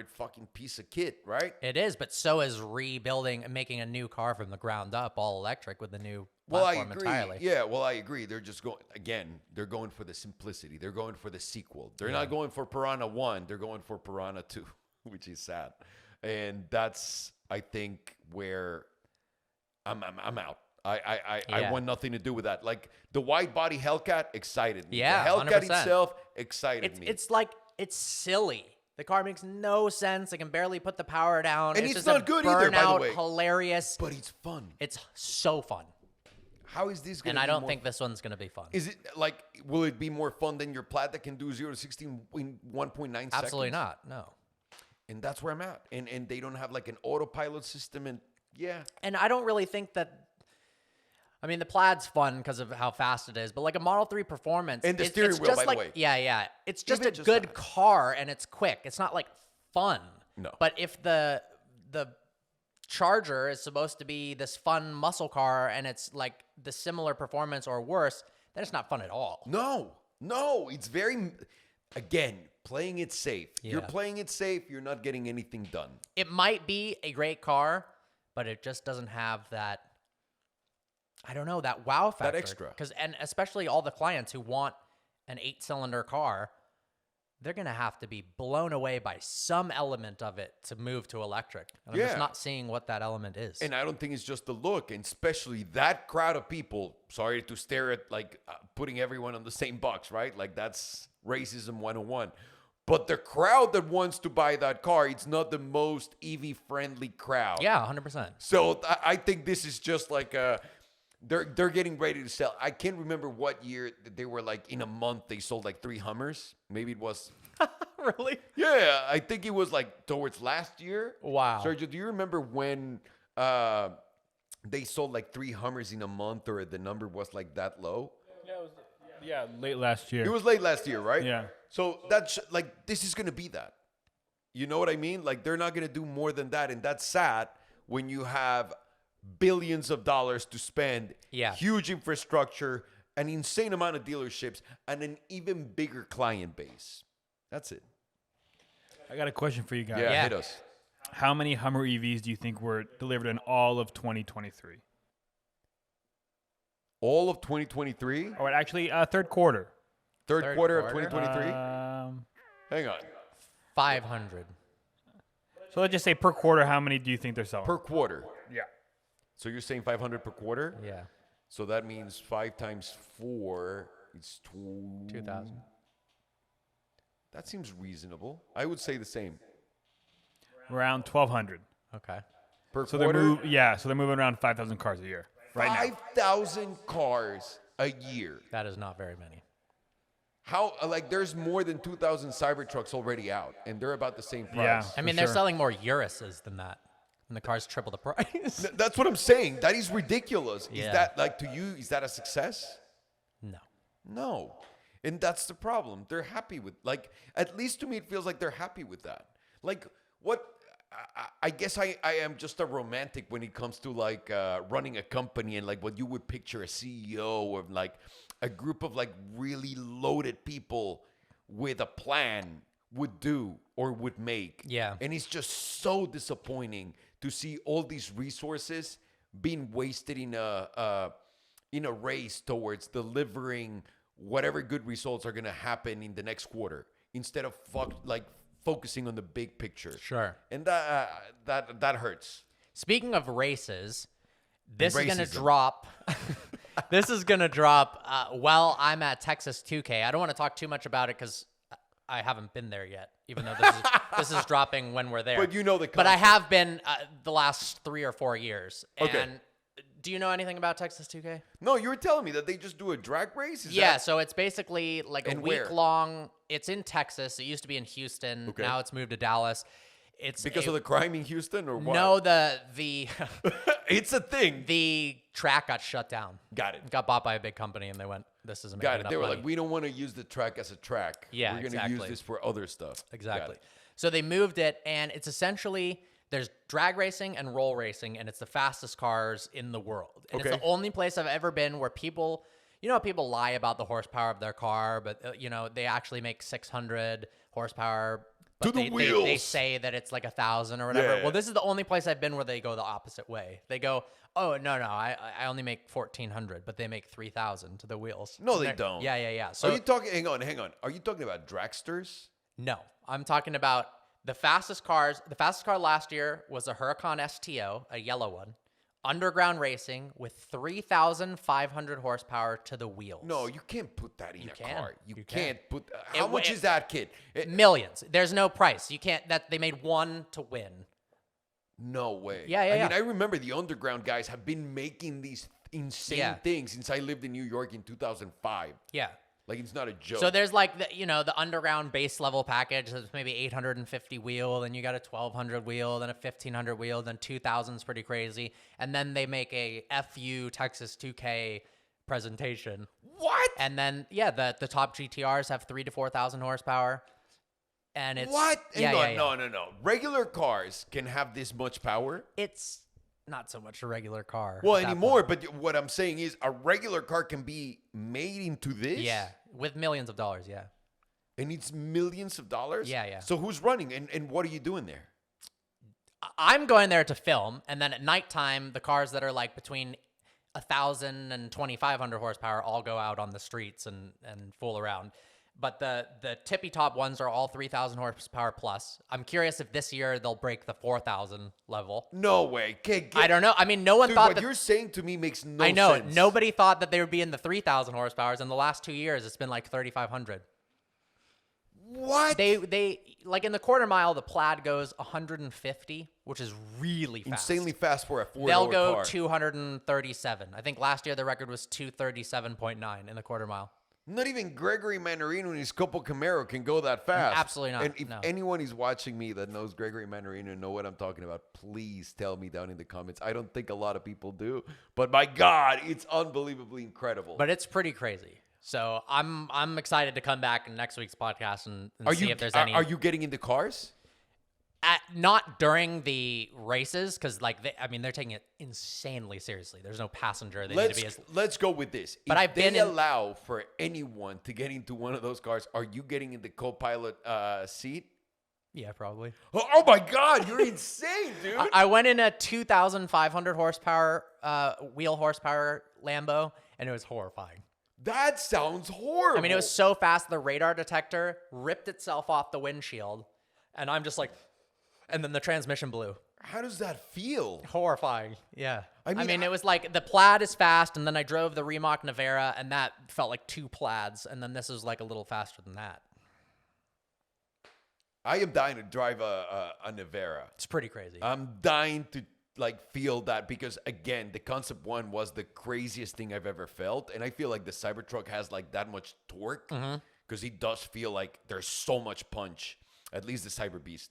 fucking piece of kit, right? It is, but so is rebuilding and making a new car from the ground up, all electric with the new Well, I platform agree. entirely. Yeah, well, I agree. They're just they're going for the simplicity. They're going for the sequel. They're not going for Piranha 1. They're going for Piranha 2, which is sad. And that's, I think, where I'm out. I want nothing to do with that. Like, the wide body Hellcat excited me. Yeah, the Hellcat 100%. itself excited me. It's silly. The car makes no sense. They can barely put the power down. And it's just not a good either, by the burnout, way. hilarious. But it's fun. It's so fun. How is this going to be And I don't more think this one's going to be fun. Is it like, will it be more fun than your Plaid that can do 0 to 60 in 1.9 seconds? Absolutely not. No. And that's where I'm at. And they don't have like an autopilot system. And yeah. And I don't really think that. The Plaid's fun because of how fast it is, but like a Model 3 Performance. And the it's steering wheel, just by the way. Yeah. It's just Even a just good that. car and it's quick. It's not like fun. No. But if the Charger is supposed to be this fun muscle car and it's like the similar performance or worse, then it's not fun at all. No. It's very, again, playing it safe. Yeah. You're playing it safe. You're not getting anything done. It might be a great car, but it just doesn't have that, I don't know, that wow factor. That extra. And especially all the clients who want an 8-cylinder car, they're going to have to be blown away by some element of it to move to electric. And I'm just not seeing what that element is. And I don't think it's just the look, and especially that crowd of people. Sorry to stare at like putting everyone on the same box, right? Like that's racism 101. But the crowd that wants to buy that car, it's not the most EV friendly crowd. Yeah, 100%. So I think this is just like they're getting ready to sell. I can't remember what year they were like in a month they sold like 3 Hummers. Maybe it was. Really? Yeah, I think it was like towards last year. Wow. Sergio, do you remember when they sold like 3 Hummers in a month, or the number was like that low? Yeah, late last year. It was late last year, right? Yeah. So that's like, this is going to be that. You know what I mean? Like, they're not going to do more than that. And that's sad when you have billions of dollars to spend, huge infrastructure, an insane amount of dealerships, and an even bigger client base. That's it. I got a question for you guys. Yeah, hit us. How many Hummer EVs do you think were delivered in all of 2023? All of 2023? Or actually, third quarter. Third quarter of 2023? Hang on. 500. So let's just say per quarter, how many do you think they're selling? Per quarter. Yeah. So you're saying 500 per quarter? Yeah, So that means 5 times 4 is 2,000. That seems reasonable. I would say the same. Around 1,200. Okay. Per So quarter? so they're moving around 5,000 cars a year right now. 5,000 cars a year. That is not very many. How, like, there's more than 2,000 Cybertrucks already out, and they're about the same price. Yeah. I mean, For they're sure. selling more Urises than that, and the car's triple the price. That's what I'm saying. That is ridiculous. Yeah. Is that, like, to you, is that a success? No. No. And that's the problem. They're happy with, like, at least to me, it feels like they're happy with that. Like, what, I guess I am just a romantic when it comes to, like, running a company and, like, what you would picture a CEO of, like, a group of, like, really loaded people with a plan would do or would make. Yeah. And it's just so disappointing to see all these resources being wasted in a race towards delivering whatever good results are going to happen in the next quarter instead of focusing on the big picture. Sure. And that hurts. Speaking of races, this is going to racism. drop. This is going to drop while I'm at Texas 2K. I don't want to talk too much about it because I haven't been there yet, even though this is dropping when we're there. But you know the But I concept. have been the last 3 or 4 years. Okay. And do you know anything about Texas 2K? No, you were telling me that they just do a drag race? Is Yeah, that- so it's basically like a And where? week long. It's in Texas. It used to be in Houston. Okay. Now it's moved to Dallas. It's because of the crime in Houston or what? no the It's a thing. the track got shut down. Got it. It got bought by a big company, and they went, "This isn't making Got it. enough They were money." like, we don't want to use the track as a track. Yeah, We're going to use exactly. this for other stuff. Got Exactly. it. So they moved it, and it's essentially there's drag racing and roll racing, and it's the fastest cars in the world. And it's Okay. the only place I've ever been where people, you know, how people lie about the horsepower of their car, but you know they actually make 600 horsepower. But To the they wheels. say that it's like 1,000 or whatever. Yeah. Well, this is the only place I've been where they go the opposite way. They go, oh no, I only make 1,400, but they make 3,000 to the wheels. No, And they they're- don't. Yeah. So Are you talking? Hang on. Are you talking about dragsters? no, I'm talking about the fastest cars. The fastest car last year was a Huracan STO, a yellow one, underground racing with 3,500 horsepower to the wheels. No, you can't put that in a can. car. You You can. can't put. How much it- is that, kid? Millions. There's no price. You can't. That they made one to win. No way. Yeah, I mean, yeah. I remember the underground guys have been making these insane Yeah. things since I lived in New York in 2005. Yeah. Like, it's not a joke. So there's like the underground base level package. That's maybe 850 wheel. Then you got a 1,200 wheel. Then a 1,500 wheel. Then 2,000 is pretty crazy. And then they make a FU Texas 2K presentation. What? And then the top GTRs have 3,000 to 4,000 horsepower. And it's What? Yeah, Hang yeah, on, yeah. no. Regular cars can have this much power. It's not so much a regular car. Well, at that anymore. point. But what I'm saying is, a regular car can be made into this. Yeah, with millions of dollars. Yeah. And it's millions of dollars. Yeah. So who's running, and what are you doing there? I'm going there to film, and then at nighttime, the cars that are like between 1,000 and 2,500 horsepower all go out on the streets and fool around. But the tippy top ones are all 3,000 horsepower plus. I'm curious if this year they'll break the 4,000 level. No way. I don't know. I mean, no one Dude, thought what that. you're saying to me makes no I know sense. nobody thought that they would be in the 3,000 horsepowers. In the last 2 years, it's been like 3,500. What? They like in the quarter mile, the Plaid goes 150, which is really fast. Insanely fast for a $4 They'll go car. 237. I think last year the record was 237.9 in the quarter mile. Not even Gregory Manarino and his Copo Camaro can go that fast. Absolutely not, And if no. anyone is watching me that knows Gregory Manarino and know what I'm talking about, please tell me down in the comments. I don't think a lot of people do, but my God, it's unbelievably incredible. But it's pretty crazy. So I'm excited to come back in next week's podcast and see if there's any. Are you getting into cars? Not during the races, because they're taking it insanely seriously. There's no passenger. They need to be as Let's go with this. But if I've been they in- allow for anyone to get into one of those cars, are you getting in the co-pilot seat? yeah, probably. Oh my God, you're insane, dude. I went in a 2,500 horsepower wheel horsepower Lambo, and it was horrifying. That sounds horrible. I mean, it was so fast, the radar detector ripped itself off the windshield, and I'm just like, and then the transmission blew. How does that feel? Horrifying. Yeah. I mean, it was like the Plaid is fast, and then I drove the Rimac Nevera, and that felt like 2 Plaids, and then this is like a little faster than that. I am dying to drive a Nevera. It's pretty crazy. I'm dying to like feel that because again, the Concept One was the craziest thing I've ever felt, and I feel like the Cybertruck has like that much torque because it does feel like there's so much punch. At least the Cyberbeast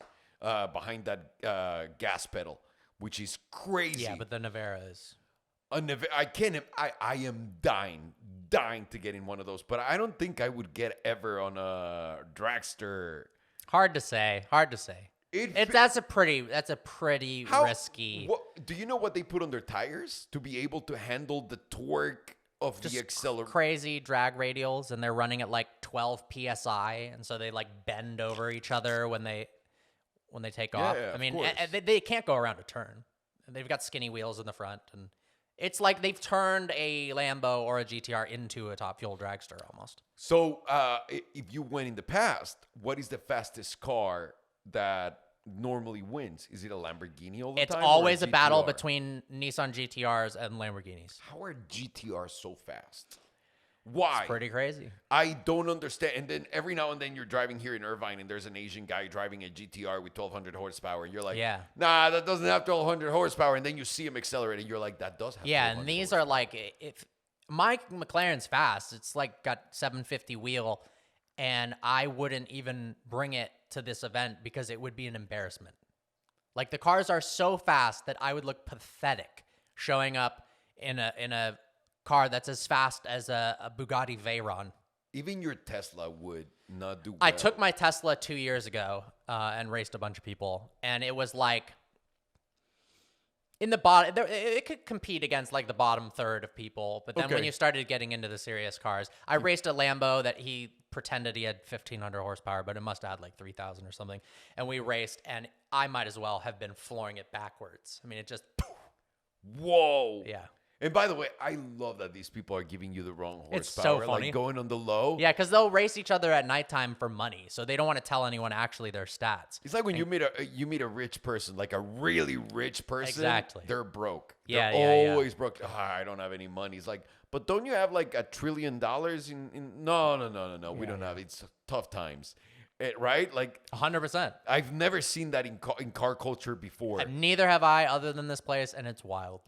behind that gas pedal, which is crazy. Yeah, but the Nevera is. I can't. I am dying to get in one of those, but I don't think I would get ever on a dragster. Hard to say. That's a pretty risky. Do you know what they put on their tires to be able to handle the torque of the acceleration? Crazy drag radials, and they're running at like 12 psi, and so they like bend over each other when they take off. Yeah, I mean, of course. they can't go around a turn. They've got skinny wheels in the front, and it's like they've turned a Lambo or a GTR into a top fuel dragster almost. So, if you went in the past, what is the fastest car that normally wins? Is it a Lamborghini all the It's time? Or always a battle GTR? between Nissan GTRs and Lamborghinis. How are GTRs so fast? Why? It's pretty crazy. I don't understand. And then every now and then you're driving here in Irvine and there's an Asian guy driving a GTR with 1,200 horsepower. And you're like, Yeah. nah, that doesn't have 1,200 horsepower. And then you see him accelerate and you're like, that does have Yeah, 1,200 and these horsepower. are like, if my McLaren's fast, it's like got 750 wheel, and I wouldn't even bring it to this event because it would be an embarrassment. Like the cars are so fast that I would look pathetic showing up in a car that's as fast as a Bugatti Veyron. Even your Tesla would not do well. I took my Tesla 2 years ago and raced a bunch of people, and it was like in the bottom. It could compete against like the bottom third of people, but then when Okay. you started getting into the serious cars, I raced a Lambo that he pretended he had 1,500 horsepower, but it must have had like 3,000 or something. And we raced, and I might as well have been flooring it backwards. I mean, it just Whoa. yeah. And by the way, I love that these people are giving you the wrong horsepower. It's so funny. Like going on the low. Yeah, because they'll race each other at nighttime for money, so they don't want to tell anyone actually their stats. It's like when you meet a rich person, like a really rich person. Exactly. They're broke. Yeah, They're yeah. always broke. I don't have any money. It's like, but don't you have like $1 trillion in? No. We don't have. It's tough times, right? Like 100%. I've never seen that in car culture before. Neither have I, other than this place, and it's wild.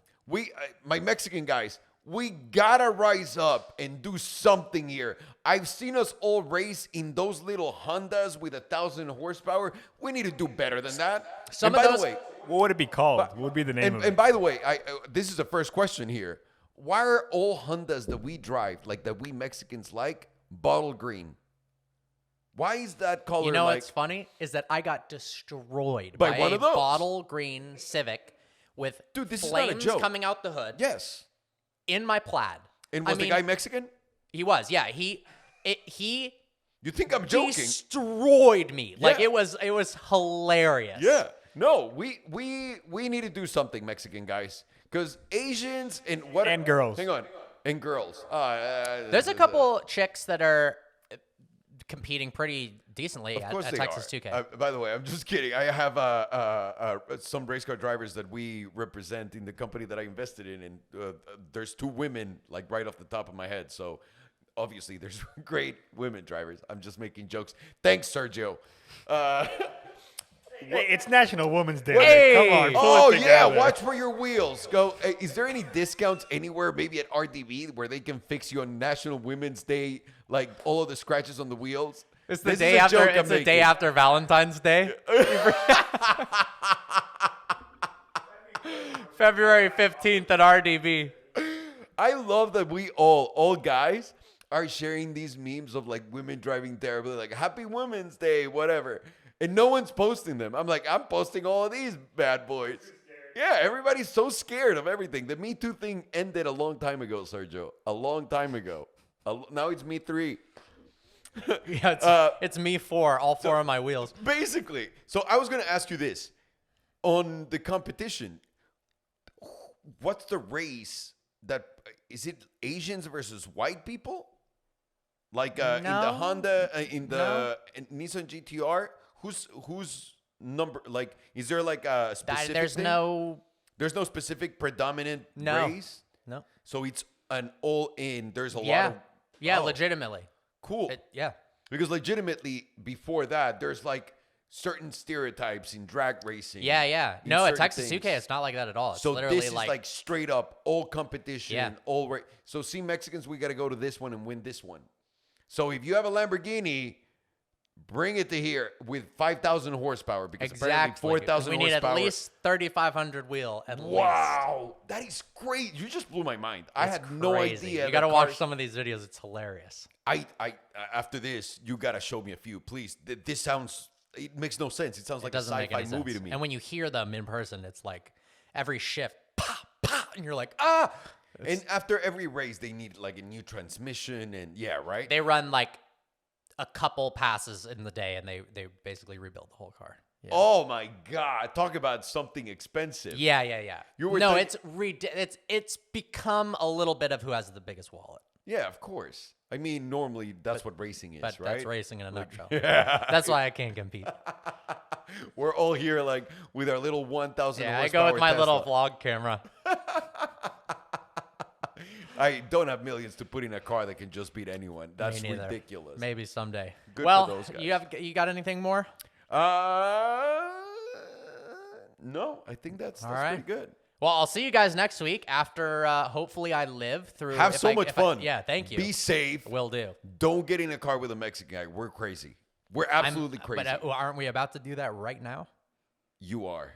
My Mexican guys, we gotta rise up and do something here. I've seen us all race in those little Hondas with 1,000 horsepower. We need to do better than that. Some and of by those- the way, What would it be called? What would be the name of it? and by the way, this is the first question here. Why are all Hondas that we drive, like that we Mexicans like, bottle green? Why is that color? You know like, what's funny is that I got destroyed By by one a of those. bottle green Civic with Dude, this is not a flames joke. coming out the hood Yes. in my Plaid. And I was mean, the guy Mexican? He was, yeah. He You think I'm joking? destroyed me. Like Yeah. it was hilarious. Yeah. No, we need to do something, Mexican guys, because Asians And girls. Hang on, and girls. There's a couple chicks that are competing pretty decently Of course at they Texas are. 2K. By the way, I'm just kidding. I have some race car drivers that we represent in the company that I invested in, and there's 2 women like right off the top of my head. So obviously, there's great women drivers. I'm just making jokes. Thanks, Sergio. Hey, it's National Women's Day. Hey! Come on. pull Oh it yeah, together. watch for your wheels. Go. Is there any discounts anywhere, maybe at RDB, where they can fix you on National Women's Day, like all of the scratches on the wheels? It's the This is day a after. joke I'm It's the day making. after Valentine's Day. February 15th at RDB. I love that we all guys are sharing these memes of like women driving terribly, like Happy Women's Day, whatever. And no one's posting them. I'm like, I'm posting all of these bad boys. Yeah, everybody's so scared of everything. The Me Too thing ended a long time ago, Sergio. A long time ago. Now it's Me 3. Yeah, it's me 4, all 4 of my wheels. Basically. So I was going to ask you this. On the competition, what's the race that is it Asians versus white people? Like in the No. Honda, in the Nissan GTR, who's number? Like, is there like a specific There's thing? There's no specific predominant race? No. So it's an all-in. There's a lot Yeah. of... Yeah, Oh, legitimately. cool. Yeah. Because legitimately, before that, there's like certain stereotypes in drag racing. Yeah. in No, at certain Texas things. UK, it's not like that at all. It's So literally this is like straight up all competition, Yeah. all right. So see, Mexicans, we got to go to this one and win this one. So if you have a Lamborghini, bring it to here with 5,000 horsepower because apparently 4,000 We need horsepower. at least 3,500 wheel. At Wow, that is great! You just blew my mind. I least. had It's no crazy. idea. You got to that watch cars- some of these videos. It's hilarious. I after this, you got to show me a few, please. This sounds. It makes no sense. It sounds It like a doesn't make sci-fi any movie sense. to me. And when you hear them in person, it's like every shift, pop, pop, and you're like, ah. And after every race, they need like a new transmission, and yeah, right. They run like a couple passes in the day, and they basically rebuild the whole car. Yeah. Oh my God! Talk about something expensive. Yeah. You were No, thinking- it's become a little bit of who has the biggest wallet. Yeah, of course. I mean, normally that's what racing is, But right? that's racing in a nutshell. Yeah. That's why I can't compete. We're all here like with our little 1,000 Yeah, I horsepower go with my little Tesla. vlog camera. I don't have millions to put in a car that can just beat anyone. That's Me neither. ridiculous. Maybe someday. Good for well, those guys. you got anything more? No, I think that's right. pretty good. Well, I'll see you guys next week after hopefully I live through. Have if so I- much if I- fun. yeah, thank you. Be safe. Will do. Don't get in a car with a Mexican guy. We're crazy. We're absolutely crazy. But aren't we about to do that right now? You are.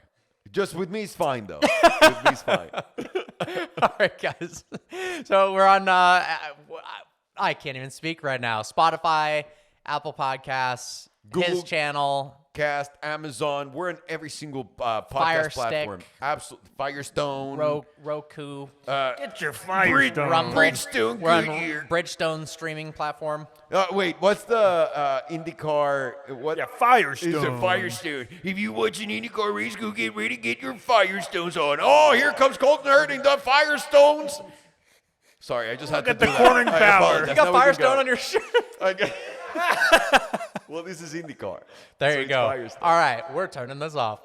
Just with me is fine, though. With me is fine. All right, guys. So we're on. I can't even speak right now. Spotify, Apple Podcasts, Google his channel. Cast, Amazon. We're in every single Fire podcast Stick. platform. Absolutely. Firestone. Roku, Get your Firestone. Rumble. Bridgestone. We're on Goodyear. Bridgestone streaming platform. Wait, what's the IndyCar? What? Yeah, Firestone. It's a Firestone. If you watch an IndyCar race, go get ready, get your Firestones on. Oh, here comes Colton Herding, the Firestones. Sorry, I just had to at the do that. cornering I power. apologize. You got Now we can Firestone go. on your shirt. Okay. Well, this is IndyCar. There So you it's go. Firestone. All right, we're turning this off.